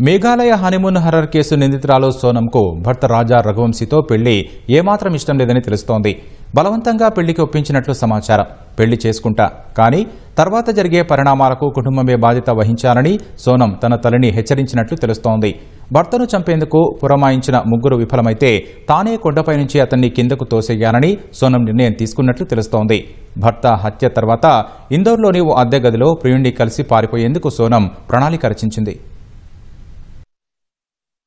Meghalaya honeymoon horror case నిందితురాలు సోనంకు భర్త రాజా రఘువంశీతో పెళ్లి ఏమాత్రం ఇష్టం లేదని తెలుస్తోంది. బలవంతంగా పెళ్లికి ఒప్పించినట్లు సమాచారం. పెళ్లి చేసుకుంటా, కానీ తర్వాత జరిగే పరిణామాలకు కుటుంబమే బాధ్యత వహించాలని సోనం తన తల్లిని హెచ్చరించినట్లు తెలుస్తోంది. భర్తను చంపేందుకు పురమాయించిన ముగ్గురు విఫలమైతే తానే కొండపై నుంచి అతన్ని కిందకు తోసేయాలని సోనం నిర్ణయం తీసుకున్నట్లు తెలుస్తోంది. భర్త హత్య తర్వాత ఇందోర్లోని ఓ అద్దె గదిలో ప్రియుణ్ణి కలిసి పారిపోయేందుకు సోనం ప్రణాళిక రచించింది.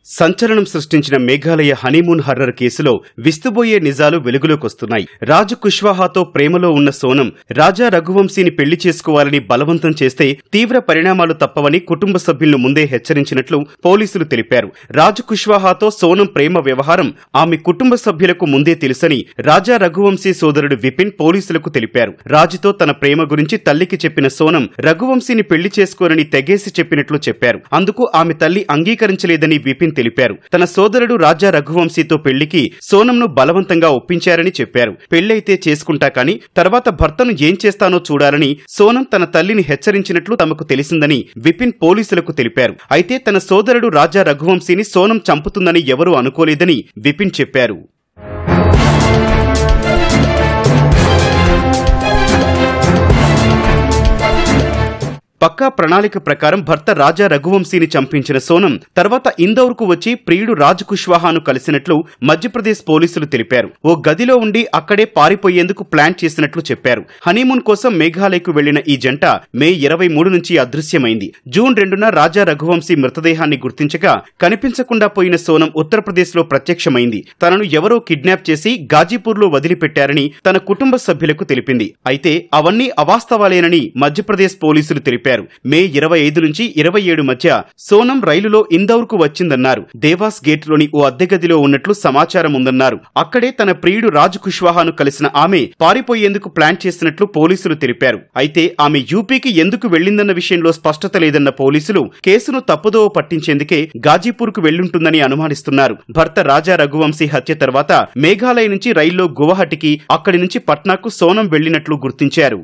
సంచలనం సృష్టించిన మేఘాలయ హనీమూన్ హర్రర్ కేసులో విస్తుబోయే నిజాలు వెలుగులోకొస్తున్నాయి. రాజ్ కుష్వాహాతో ప్రేమలో ఉన్న సోనం రాజా రఘువంశీని పెళ్లి చేసుకోవాలని బలవంతం చేస్తే తీవ్ర పరిణామాలు తప్పవని కుటుంబ సభ్యులను ముందే హెచ్చరించినట్లు పోలీసులు తెలిపారు. రాజ్ కుష్వాహాతో సోనం ప్రేమ వ్యవహారం ఆమె కుటుంబ సభ్యులకు ముందే తెలుసని రాజా రఘువంశీ సోదరుడు విపిన్ పోలీసులకు తెలిపారు. రాజుతో తన ప్రేమ గురించి తల్లికి చెప్పిన సోనం రఘువంశీని పెళ్లి చేసుకోనని తెగేసి చెప్పినట్లు చెప్పారు. అందుకు ఆమె తల్లి అంగీకరించలేదని విపిన్ తెలిపారు. తన సోదరుడు రాజా రఘువంశీతో పెళ్లికి సోనంను బలవంతంగా ఒప్పించారని చెప్పారు. పెళ్లైతే చేసుకుంటా, కానీ తర్వాత భర్తను ఏం చేస్తానో చూడాలని సోనం తన తల్లిని హెచ్చరించినట్లు తమకు తెలిసిందని విపిన్ పోలీసులకు తెలిపారు. అయితే తన సోదరుడు రాజా రఘువంశీని సోనం చంపుతుందని ఎవరూ అనుకోలేదని విపిన్ చెప్పారు. పక్కా ప్రణాళిక ప్రకారం భర్త రాజా రఘువంశీని చంపించిన సోనం తర్వాత ఇందౌర్కు వచ్చి ప్రియుడు రాజ్ కుష్వాహాను కలిసినట్లు మధ్యప్రదేశ్ పోలీసులు తెలిపారు. ఓ గదిలో ఉండి అక్కడే పారిపోయేందుకు ప్లాన్ చేసినట్లు చెప్పారు. హనీమూన్ కోసం మేఘాలయకు వెళ్లిన ఈ జంట మే 23 నుంచి అదృశ్యమైంది. జూన్ 2న రాజా రఘువంశీ మృతదేహాన్ని గుర్తించగా కనిపించకుండా పోయిన సోనం ఉత్తరప్రదేశ్లో ప్రత్యక్షమైంది. తనను ఎవరో కిడ్నాప్ చేసి గాజీపూర్లో వదిలిపెట్టారని తన కుటుంబ సభ్యులకు తెలిపింది. అయితే అవన్నీ అవాస్తవాలేనని మధ్యప్రదేశ్ పోలీసులు తెలిపారు. మే 25 నుంచి 27 మధ్య సోనం రైలులో ఇందౌర్కు వచ్చిందన్నారు. దేవాస్ గేట్లోని ఓ అద్దె గదిలో ఉన్నట్లు సమాచారం ఉందన్నారు. అక్కడే తన ప్రియుడు రాజ్ కుష్వాహాను కలిసిన ఆమె పారిపోయేందుకు ప్లాన్ చేసినట్లు పోలీసులు తెలిపారు. అయితే ఆమె యూపీకి ఎందుకు వెళ్లిందన్న విషయంలో స్పష్టత లేదన్న పోలీసులు కేసును తప్పుదోవ పట్టించేందుకే గాజీపూర్కు వెళ్లుంటుందని అనుమానిస్తున్నారు. భర్త రాజా రఘువంశీ హత్య తర్వాత మేఘాలయ నుంచి రైల్లో గువాహటికి, అక్కడి నుంచి పట్నాకు సోనం వెళ్లినట్లు గుర్తించారు.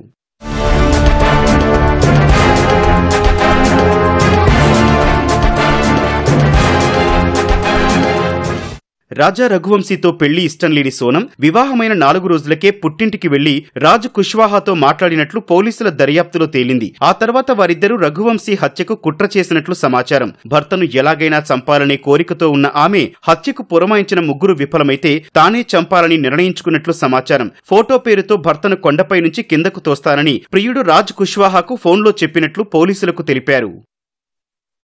రాజా రఘువంశీతో పెళ్లి ఇష్టం లేని సోనం వివాహమైన 4 రోజులకే పుట్టింటికి వెళ్లి రాజ్ కుష్వాహాతో మాట్లాడినట్లు పోలీసుల దర్యాప్తులో తేలింది. ఆ తర్వాత వారిద్దరూ రఘువంశీ హత్యకు కుట్ర చేసినట్లు సమాచారం. భర్తను ఎలాగైనా చంపాలనే కోరికతో ఉన్న ఆమె హత్యకు పురమాయించిన ముగ్గురు విఫలమైతే తానే చంపాలని నిర్ణయించుకున్నట్లు సమాచారం. ఫోటో పేరుతో భర్తను కొండపై నుంచి కిందకు తోస్తానని ప్రియుడు రాజ్ కుష్వాహాకు ఫోన్లో చెప్పినట్లు పోలీసులకు తెలిపారు.